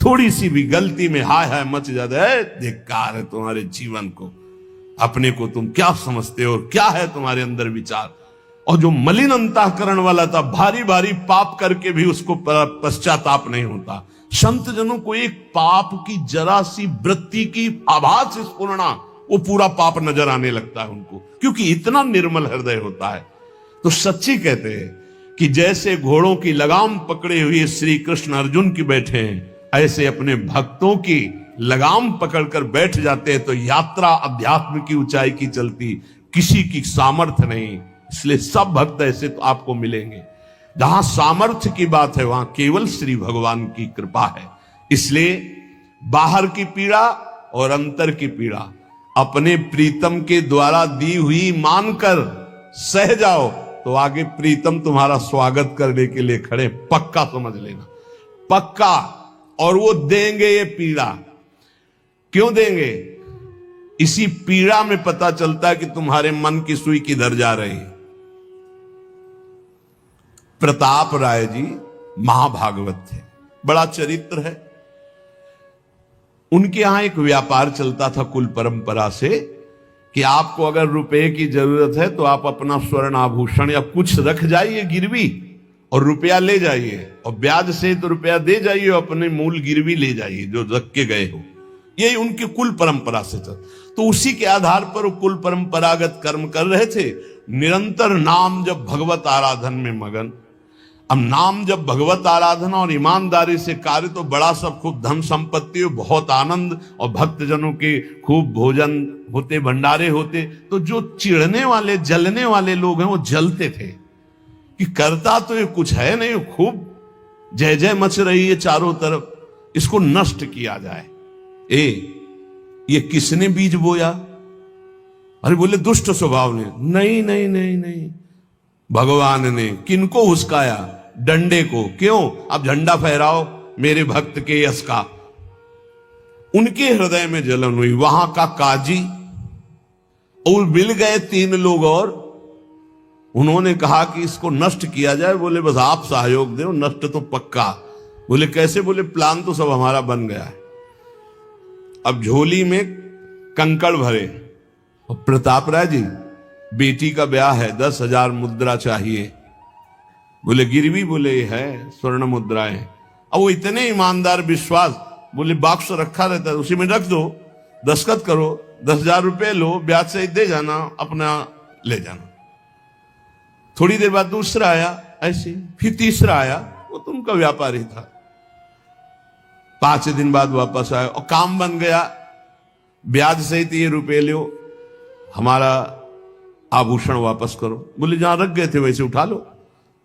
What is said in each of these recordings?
थोड़ी सी भी गलती में हाय हाय मच जाता है, धिक्कार है तुम्हारे जीवन को, अपने को तुम क्या समझते हो, क्या है तुम्हारे अंदर विचार। और जो मलिन अंतःकरण वाला था, भारी भारी पाप करके भी उसको पश्चाताप नहीं होता। संत जनों को एक पाप की जरा सी वृत्ति की आभास स्फुरना, वो पूरा पाप नजर आने लगता है उनको, क्योंकि इतना निर्मल हृदय होता है। तो सच्ची कहते हैं कि जैसे घोड़ों की लगाम पकड़े हुए श्री कृष्ण अर्जुन की बैठे हैं, ऐसे अपने भक्तों की लगाम पकड़कर बैठ जाते हैं, तो यात्रा अध्यात्म की ऊंचाई की चलती, किसी की सामर्थ्य नहीं। इसलिए सब भक्त ऐसे तो आपको मिलेंगे। जहां सामर्थ्य की बात है वहां केवल श्री भगवान की कृपा है। इसलिए बाहर की पीड़ा और अंतर की पीड़ा अपने प्रीतम के द्वारा दी हुई मानकर सह जाओ, तो आगे प्रीतम तुम्हारा स्वागत करने के लिए खड़े, पक्का समझ लेना, पक्का। और वो देंगे ये पीड़ा। क्यों देंगे? इसी पीड़ा में पता चलता है कि तुम्हारे मन की सुई किधर जा रही है। प्रताप राय जी महाभागवत थे, बड़ा चरित्र है। उनके यहां एक व्यापार चलता था कुल परंपरा से कि आपको अगर रुपए की जरूरत है तो आप अपना स्वर्ण आभूषण या कुछ रख जाइए गिरवी और रुपया ले जाइए, और ब्याज से तो रुपया दे जाइए, अपने मूल गिरवी ले जाइए जो रख के गए हो। यही उनकी कुल परंपरा से चल, तो उसी के आधार पर वो कुल परंपरागत कर्म कर रहे थे। निरंतर नाम जब भगवत आराधन में मगन। अब नाम जब भगवत आराधना और ईमानदारी से कार्य, तो बड़ा सब खूब धन संपत्ति, बहुत आनंद, और भक्तजनों के खूब भोजन होते, भंडारे होते। तो जो चिढ़ने वाले जलने वाले लोग हैं वो जलते थे कि करता तो ये कुछ है नहीं, खूब जय जय मच रही है चारों तरफ, इसको नष्ट किया जाए। ये किसने बीज बोया? अरे बोले दुष्ट स्वभाव ने। नहीं नहीं नहीं नहीं, भगवान ने। किनको हुस्काया? डंडे को। क्यों? अब झंडा फहराओ मेरे भक्त के यश का। उनके हृदय में जलन हुई। वहां का काजी और मिल गए 3 लोग, और उन्होंने कहा कि इसको नष्ट किया जाए। बोले बस आप सहयोग दो, नष्ट तो पक्का। बोले कैसे? बोले प्लान तो सब हमारा बन गया है। अब झोली में कंकड़ भरे, और प्रताप राय जी बेटी का ब्याह है, 10,000 मुद्रा चाहिए। बोले गिरवी? बोले है स्वर्ण मुद्राएं। अब वो इतने ईमानदार विश्वास, बोले बॉक्स रखा रहता है उसी में रख दो, दस्तखत करो, 10,000 रुपए लो, ब्याज से दे जाना, अपना ले जाना। थोड़ी देर बाद दूसरा आया ऐसे, फिर तीसरा आया, वो तो उनका व्यापार ही था। 5 दिन बाद वापस आया और काम बन गया, ब्याज सहित ये रुपए लो, हमारा आभूषण वापस करो। बोले जहां रख गए थे वैसे उठा लो।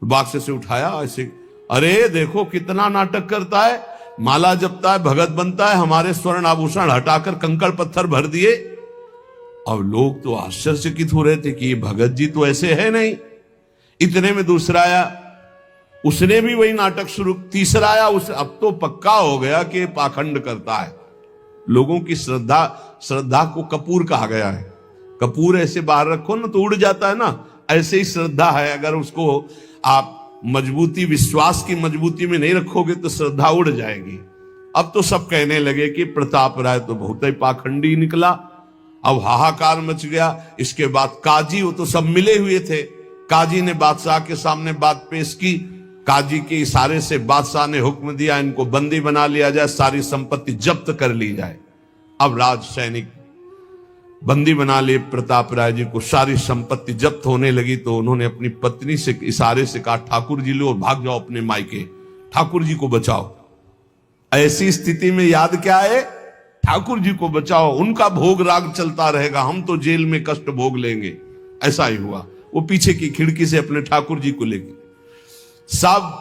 बाक्स से उठाया ऐसे। अरे देखो कितना नाटक करता है, माला जपता है, भगत बनता है, हमारे स्वर्ण आभूषण हटाकर कंकड़ पत्थर भर दिए। अब लोग तो आश्चर्यचकित हो रहे थे कि ये भगत जी तो ऐसे है नहीं। इतने में दूसरा आया, उसने भी वही नाटक शुरू। तीसरा आया, उस अब तो पक्का हो गया कि पाखंड करता है। लोगों की श्रद्धा को कपूर कहा गया है। कपूर ऐसे बाहर रखो ना तो उड़ जाता है ना, ऐसे ही श्रद्धा है। अगर उसको आप मजबूती, विश्वास की मजबूती में नहीं रखोगे तो श्रद्धा उड़ जाएगी। अब तो सब कहने लगे कि प्रताप राय तो बहुत ही पाखंडी निकला। अब हाहाकार मच गया। इसके बाद काजी, वो तो सब मिले हुए थे, काजी ने बादशाह के सामने बात पेश की। काजी के इशारे से बादशाह ने हुक्म दिया इनको बंदी बना लिया जाए, सारी संपत्ति जब्त कर ली जाए। अब राज सैनिक बंदी बना लिए प्रताप राय जी को, सारी संपत्ति जब्त होने लगी। तो उन्होंने अपनी पत्नी से इशारे से कहा ठाकुर जी लो और भाग जाओ अपने मायके, ठाकुर जी को बचाओ। ऐसी स्थिति में याद क्या है? ठाकुर जी को बचाओ, उनका भोग राग चलता रहेगा, हम तो जेल में कष्ट भोग लेंगे। ऐसा ही हुआ। वो पीछे की खिड़की से अपने ठाकुर जी को लेके सब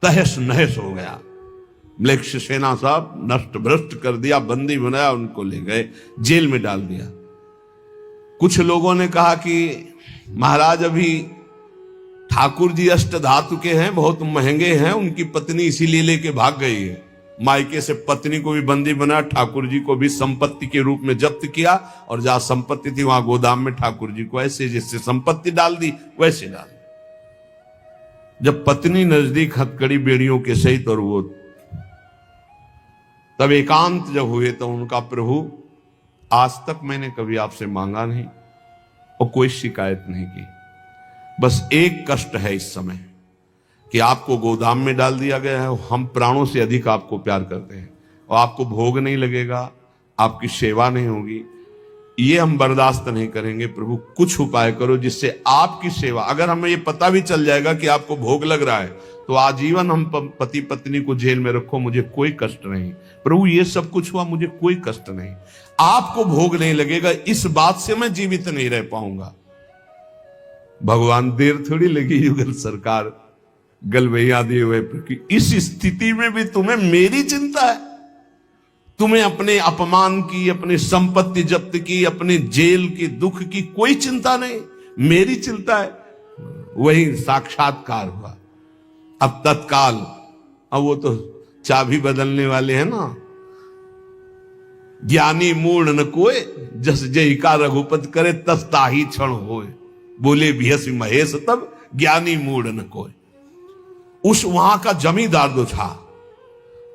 तहस नहस हो गया। म्लेच्छ सेना साहब नष्ट भ्रष्ट कर दिया, बंदी बनाया, उनको ले गए, जेल में डाल दिया। कुछ लोगों ने कहा कि महाराज अभी ठाकुर जी अष्ट धातु के हैं, बहुत महंगे हैं, उनकी पत्नी इसीलिए लेके भाग गई है। मायके से पत्नी को भी बंदी बनाया, ठाकुर जी को भी संपत्ति के रूप में जब्त किया, और जहां संपत्ति थी वहां गोदाम में ठाकुर जी को ऐसे जैसे संपत्ति डाल दी वैसे डाल दी। जब पत्नी नजदीक हथकड़ी बेड़ियों के सहित, और वो तब एकांत जब हुए तो उनका, प्रभु आज तक मैंने कभी आपसे मांगा नहीं और कोई शिकायत नहीं की, बस एक कष्ट है इस समय कि आपको गोदाम में डाल दिया गया है, हम प्राणों से अधिक आपको प्यार करते हैं और आपको भोग नहीं लगेगा, आपकी सेवा नहीं होगी, ये हम बर्दाश्त नहीं करेंगे। प्रभु कुछ उपाय करो जिससे आपकी सेवा, अगर हमें ये पता भी चल जाएगा कि आपको भोग लग रहा है तो आजीवन हम पति पत्नी को जेल में रखो, मुझे कोई कष्ट नहीं। प्रभु ये सब कुछ हुआ, मुझे कोई कष्ट नहीं, आपको भोग नहीं लगेगा, इस बात से मैं जीवित नहीं रह पाऊंगा। भगवान देर थोड़ी लगी युगल सरकार गलवैया दिए हुए, इस स्थिति में भी तुम्हें मेरी चिंता है, तुम्हें अपने अपमान की, अपनी संपत्ति जब्त की, अपने जेल की दुख की कोई चिंता नहीं, मेरी चिंता है। वही साक्षात्कार हुआ। अब तत्काल, अब वो तो चाबी बदलने वाले हैं ना, ज्ञानी मूढ़ न कोय, जस जय का रघुपति करे तस ताही क्षण होए, बोले भियस महेश तब ज्ञानी मूढ़ न कोय। उस वहां का जमींदार जो था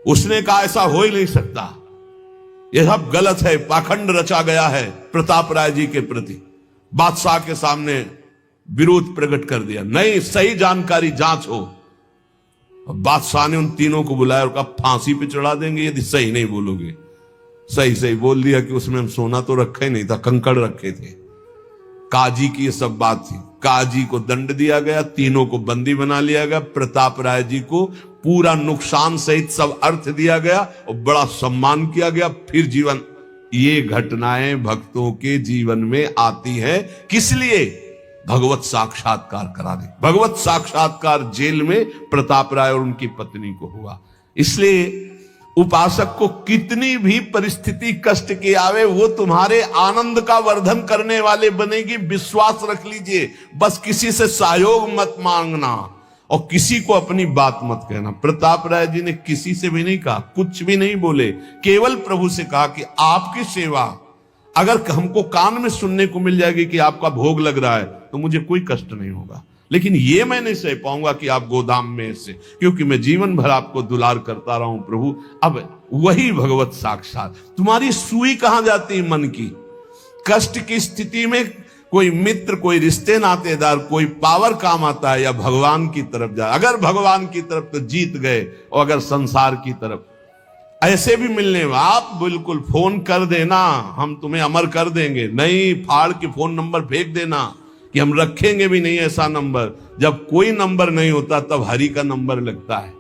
उसने कहा ऐसा हो ही नहीं सकता, यह सब गलत है, पाखंड रचा गया है प्रताप राय जी के प्रति। बादशाह के सामने विरोध प्रकट कर दिया, नहीं सही जानकारी जांच हो। बादशाह ने उन तीनों को बुलाया और कहा फांसी पे चढ़ा देंगे यदि सही नहीं बोलोगे। सही सही बोल दिया कि उसमें हम सोना तो रखा ही नहीं था, कंकड़ रखे थे। काजी की ये सब बात थी। काजी को दंड दिया गया, तीनों को बंदी बना लिया गया, प्रताप राय जी को पूरा नुकसान सहित सब अर्थ दिया गया और बड़ा सम्मान किया गया। फिर जीवन, ये घटनाएं भक्तों के जीवन में आती है किस लिए? भगवत साक्षात्कार कराने। भगवत साक्षात्कार जेल में प्रताप राय और उनकी पत्नी को हुआ। इसलिए उपासक को कितनी भी परिस्थिति कष्ट की आवे, वो तुम्हारे आनंद का वर्धन करने वाले बनेगी, विश्वास रख लीजिए। बस किसी से सहयोग मत मांगना और किसी को अपनी बात मत कहना। प्रताप राय जी ने किसी से भी नहीं कहा, कुछ भी नहीं बोले, केवल प्रभु से कहा कि आपकी सेवा अगर हमको कान में सुनने को मिल जाएगी कि आपका भोग लग रहा है तो मुझे कोई कष्ट नहीं होगा, लेकिन ये मैं नहीं सह पाऊंगा कि आप गोदाम में से, क्योंकि मैं जीवन भर आपको दुलार करता रहा हूं प्रभु। अब वही भगवत साक्षात। तुम्हारी सुई कहां जाती है मन की? कष्ट की स्थिति में कोई मित्र, कोई रिश्ते नातेदार, कोई पावर काम आता है या भगवान की तरफ जाए? अगर भगवान की तरफ तो जीत गए, और अगर संसार की तरफ ऐसे भी मिलने, आप बिल्कुल फोन कर देना, हम तुम्हें अमर कर देंगे, नहीं फाड़ के फोन नंबर फेंक देना कि हम रखेंगे भी नहीं ऐसा नंबर। जब कोई नंबर नहीं होता तब हरि का नंबर लगता है।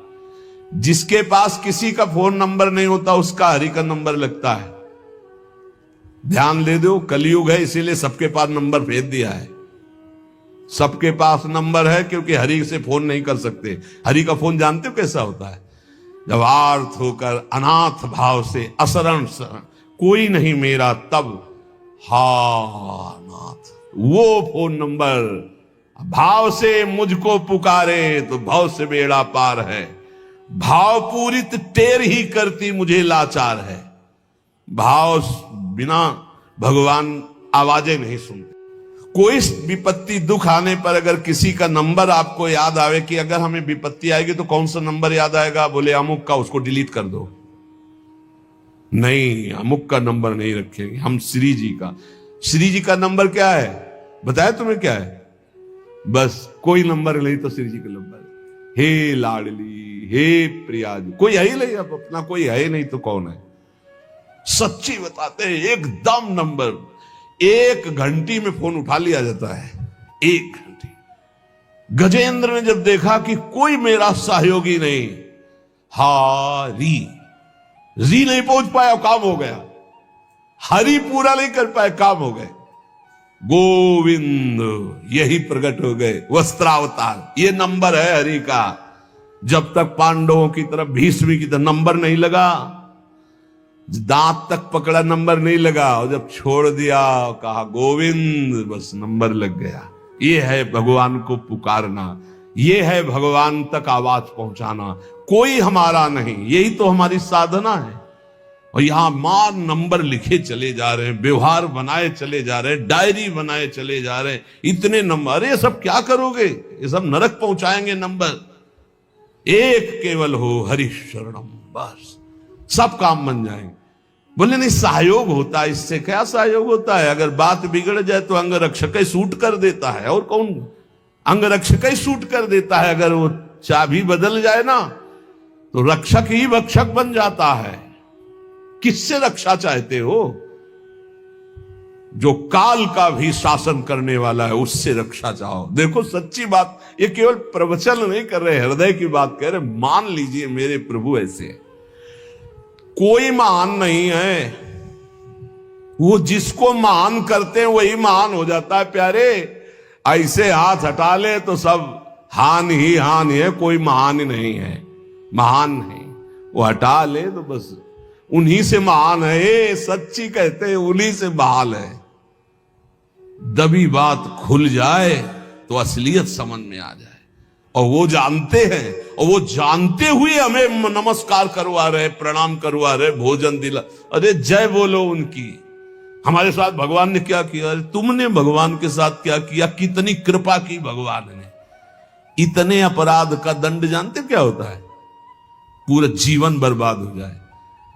जिसके पास किसी का फोन नंबर नहीं होता उसका हरि का नंबर लगता है। ध्यान दे दो, कलयुग है इसीलिए सबके पास नंबर भेज दिया है। सबके पास नंबर है क्योंकि हरि से फोन नहीं कर सकते। हरि का फोन जानते हो कैसा होता है? जब आर्थ होकर अनाथ भाव से असरण कोई नहीं मेरा तब हा नाथ, वो फोन नंबर भाव से मुझको पुकारे तो भाव से बेड़ा पार है। भाव पूरित टेर ही करती मुझे लाचार है। भाव बिना भगवान आवाजें नहीं सुनते। कोई विपत्ति दुख आने पर अगर किसी का नंबर आपको याद आवे कि अगर हमें विपत्ति आएगी तो कौन सा नंबर याद आएगा? बोले अमुक का, उसको डिलीट कर दो। नहीं, अमुक का नंबर नहीं रखेंगे हम, श्री जी का। श्री जी का नंबर क्या है बताया तुम्हें? क्या है? बस कोई नंबर नहीं तो श्री जी का नंबर, हे लाडली, हे प्रिया जी। कोई है ही नहीं, अब अपना कोई है ही नहीं तो कौन है? सच्ची बताते हैं, एकदम नंबर। 1 घंटी में फोन उठा लिया जाता है, 1 घंटी। गजेंद्र ने जब देखा कि कोई मेरा सहयोगी नहीं, री नहीं पहुंच पाया, काम हो गया। हरि पूरा नहीं कर पाए, काम हो गए। गोविंद यही प्रकट हो गए, वस्त्रावतार। ये नंबर है हरि का। जब तक पांडवों की तरफ, भीष्म की तरफ नंबर नहीं लगा, दांत तक पकड़ा नंबर नहीं लगा, और जब छोड़ दिया कहा गोविंद, बस नंबर लग गया। ये है भगवान को पुकारना, ये है भगवान तक आवाज पहुंचाना। कोई हमारा नहीं, यही तो हमारी साधना है। और यहां मां नंबर लिखे चले जा रहे हैं, व्यवहार बनाए चले जा रहे हैं, डायरी बनाए चले जा रहे हैं। इतने नंबर, अरे सब क्या करोगे? ये सब नरक पहुंचाएंगे नंबर। एक केवल हो हरि शरणम, बस सब काम बन जाएंगे। बोले नहीं, सहयोग होता है। इससे क्या सहयोग होता है? अगर बात बिगड़ जाए तो अंग रक्षक ही सूट कर देता है। और कौन? अंग रक्षक ही सूट कर देता है। अगर वो चाबी बदल जाए ना तो रक्षक ही भक्षक बन जाता है। किससे रक्षा चाहते हो? जो काल का भी शासन करने वाला है, उससे रक्षा चाहो। देखो सच्ची बात, ये केवल प्रवचन नहीं कर रहे, हृदय की बात कह रहे। मान लीजिए मेरे प्रभु ऐसे है, कोई महान नहीं है। वो जिसको महान करते हैं वही महान हो जाता है प्यारे। ऐसे हाथ हटा ले तो सब हान ही हान है, कोई महान ही नहीं है। महान नहीं, वो हटा ले तो बस उन्हीं से महान है। सच्ची कहते हैं, उन्हीं से बहाल है। दबी बात खुल जाए तो असलियत समझ में आ जाए। और वो जानते हैं, और वो जानते हुए हमें नमस्कार करवा रहे, प्रणाम करवा रहे, भोजन दिला। अरे जय बोलो उनकी। हमारे साथ भगवान ने क्या किया? अरे तुमने भगवान के साथ क्या किया? कितनी कृपा की भगवान ने। इतने अपराध का दंड जानते क्या होता है? पूरा जीवन बर्बाद हो जाए।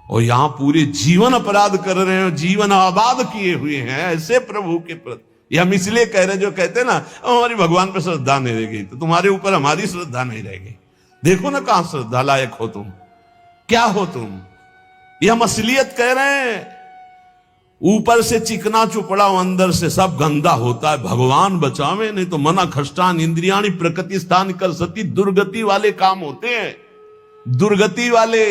और यहां पूरे जीवन अपराध कर रहे हैं, जीवन आबाद किए हुए हैं ऐसे प्रभु के प्रति। ये हम इसलिए कह रहे हैं, जो कहते हैं ना हमारी भगवान पे श्रद्धा नहीं रहेगी तो तुम्हारे ऊपर हमारी श्रद्धा नहीं रहेगी। देखो ना कहां श्रद्धा लायक हो तुम, क्या हो तुम। ये हम असलियत कह रहे हैं। ऊपर से चिकना चुपड़ा, अंदर से सब गंदा होता है। भगवान बचावे, नहीं तो मना खष्टान इंद्रियाणी प्रकृति स्थान कर सती। दुर्गति वाले काम होते हैं, दुर्गति वाले।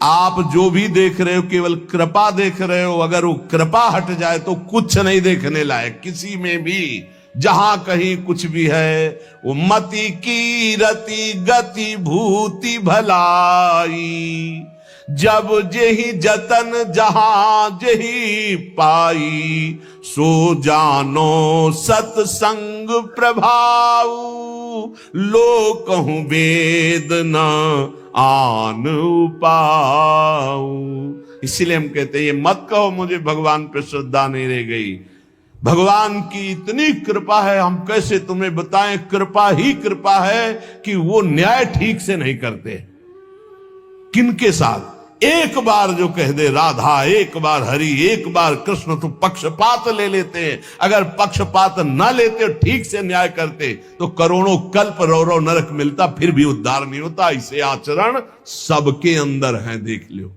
आप जो भी देख रहे हो केवल कृपा देख रहे हो। अगर वो कृपा हट जाए तो कुछ नहीं देखने लायक किसी में भी। जहां कहीं कुछ भी है वो मति की रति गति भूति भलाई। जब जेहि जतन जहां जेहि पाई। सो जानो सत्संग प्रभाव। लोकहु वेद न आन पाऊ। इसीलिए हम कहते हैं, ये मत कहो मुझे भगवान पे श्रद्धा नहीं रह गई। भगवान की इतनी कृपा है, हम कैसे तुम्हें बताएं। कृपा ही कृपा है कि वो न्याय ठीक से नहीं करते। किनके साथ? एक बार जो कह दे राधा, एक बार हरि, एक बार कृष्ण, तो पक्षपात ले लेते हैं। अगर पक्षपात न लेते, ठीक से न्याय करते, तो करोड़ों कल्प रौरव नरक मिलता, फिर भी उद्धार नहीं होता। इसे आचरण सबके अंदर है, देख लो।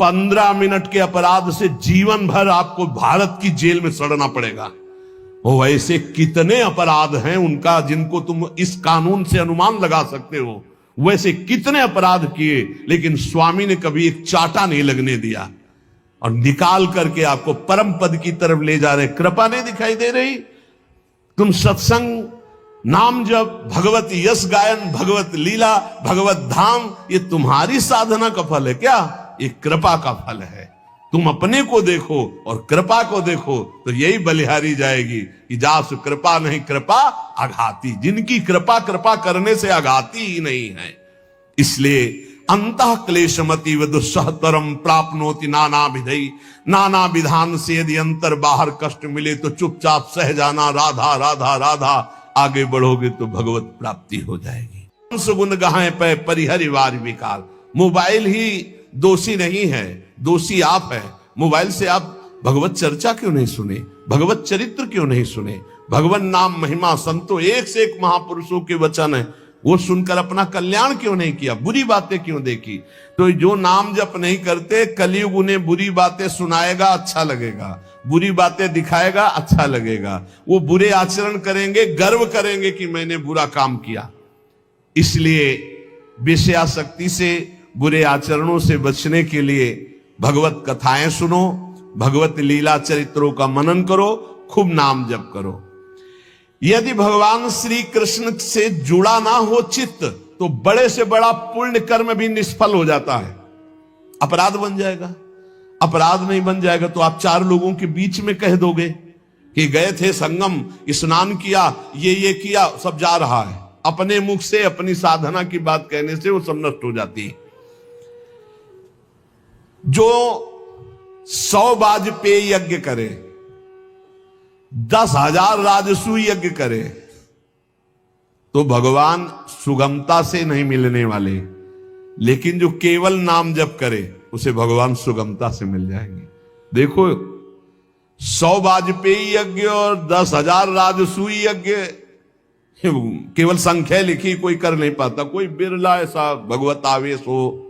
15 मिनट के अपराध से जीवन भर आपको भारत की जेल में सड़ना पड़ेगा। वो ऐसे कितने अपराध हैं उनका, जिनको तुम इस कानून से अनुमान लगा सकते हो। वैसे कितने अपराध किए, लेकिन स्वामी ने कभी एक चाटा नहीं लगने दिया और निकाल करके आपको परम पद की तरफ ले जा रहे। कृपा नहीं दिखाई दे रही? तुम सत्संग, नाम जप, भगवत यश गायन, भगवत लीला, भगवत धाम, ये तुम्हारी साधना का फल है क्या? ये कृपा का फल है। तुम अपने को देखो और कृपा को देखो तो यही बलिहारी जाएगी कि जासु कृपा नहीं कृपा आघाती। जिनकी कृपा कृपा करने से आघाती ही नहीं है। इसलिए अंतः क्लेशमति व दुस्सहतरम प्राप्नोति नाना विधि। नाना विधान से यदि अंतर बाहर कष्ट मिले तो चुपचाप सह जाना, राधा राधा राधा। आगे बढ़ोगे तो भगवत प्राप्ति हो जाएगी। सुगुण गाहे पे परिहरिवार विकार। मोबाइल ही दोषी नहीं है, दोषी आप है। मोबाइल से आप भगवत चर्चा क्यों नहीं सुने? भगवत चरित्र क्यों नहीं सुने? भगवान नाम महिमा संतो, एक से एक महापुरुषों के वचन है, वो सुनकर अपना कल्याण क्यों नहीं किया? बुरी बातें क्यों देखी? तो जो नाम जप नहीं करते, कलयुग उन्हें बुरी बातें सुनाएगा, अच्छा लगेगा। बुरी बातें दिखाएगा, अच्छा लगेगा। वो बुरे आचरण करेंगे, गर्व करेंगे कि मैंने बुरा काम किया। इसलिए विषयासक्ति से, बुरे आचरणों से बचने के लिए भगवत कथाएं सुनो, भगवत लीला चरित्रों का मनन करो, खूब नाम जप करो। यदि भगवान श्री कृष्ण से जुड़ा ना हो चित्त, तो बड़े से बड़ा पुण्य कर्म भी निष्फल हो जाता है, अपराध बन जाएगा। अपराध नहीं बन जाएगा तो आप 4 लोगों के बीच में कह दोगे कि गए थे संगम, स्नान किया, ये किया, सब जा रहा है। अपने मुख से अपनी साधना की बात कहने से वो सब नष्ट हो जाती है। जो 100 वाजपेयी यज्ञ करे, 10,000 राजसू यज्ञ करे, तो भगवान सुगमता से नहीं मिलने वाले। लेकिन जो केवल नाम जप करे उसे भगवान सुगमता से मिल जाएंगे। देखो 100 वाजपेयी यज्ञ और 10,000 राजसूय यज्ञ, केवल संख्या लिखी कोई कर नहीं पाता, कोई बिरला ऐसा भगवत आवेश हो,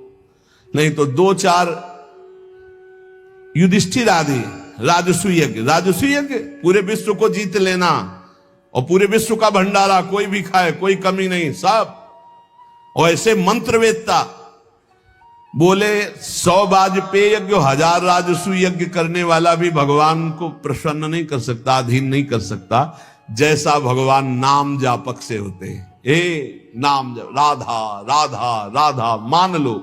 नहीं तो 2-4 युधिष्ठिर आदि राजसूय यज्ञ पूरे विश्व को जीत लेना और पूरे विश्व का भंडारा कोई भी खाए, कोई कमी नहीं, सब। और ऐसे मंत्रवेत्ता बोले 100 वाजपेयी यज्ञ 1000 राजसूय यज्ञ करने वाला भी भगवान को प्रसन्न नहीं कर सकता, अधीन नहीं कर सकता, जैसा भगवान नाम जापक से होते हैं। नाम जप, राधा राधा राधा, मान लो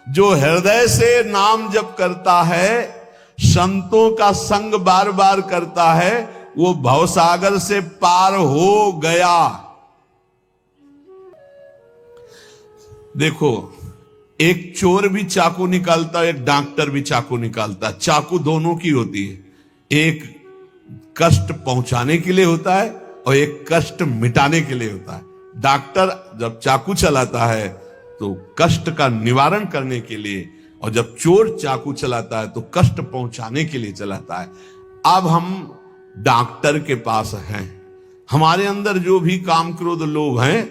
जो हृदय से नाम जप करता है, संतों का संग बार बार करता है, वो भवसागर से पार हो गया। देखो एक चोर भी चाकू निकालता है, एक डॉक्टर भी चाकू निकालता है, चाकू दोनों की होती है, एक कष्ट पहुंचाने के लिए होता है और एक कष्ट मिटाने के लिए होता है। डॉक्टर जब चाकू चलाता है तो कष्ट का निवारण करने के लिए, और जब चोर चाकू चलाता है तो कष्ट पहुंचाने के लिए चलाता है। अब हम डॉक्टर के पास हैं, हमारे अंदर जो भी काम क्रोध लोभ हैं,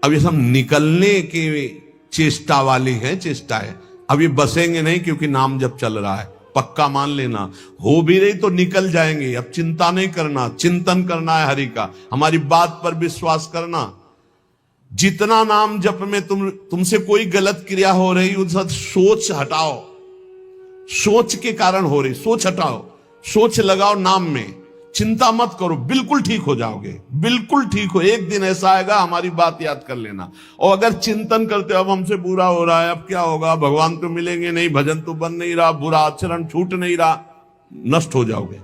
अब ये सब निकलने के चेष्टा वाली है, चेष्टा है। अब ये बसेंगे नहीं क्योंकि नाम जब चल रहा है, पक्का मान लेना। हो भी रही तो निकल जाएंगे। अब चिंता नहीं करना, चिंतन करना है हरि का, हमारी बात पर विश्वास करना। जितना नाम जप में तुमसे कोई गलत क्रिया हो रही, उसका सोच हटाओ, सोच के कारण हो रही, सोच हटाओ, सोच लगाओ नाम में, चिंता मत करो, बिल्कुल ठीक हो जाओगे, बिल्कुल ठीक हो। एक दिन ऐसा आएगा, हमारी बात याद कर लेना। और अगर चिंतन करते अब हमसे बुरा हो रहा है, अब क्या होगा, भगवान तो मिलेंगे नहीं, भजन तो बन नहीं रहा, बुरा आचरण छूट नहीं रहा, नष्ट हो जाओगे।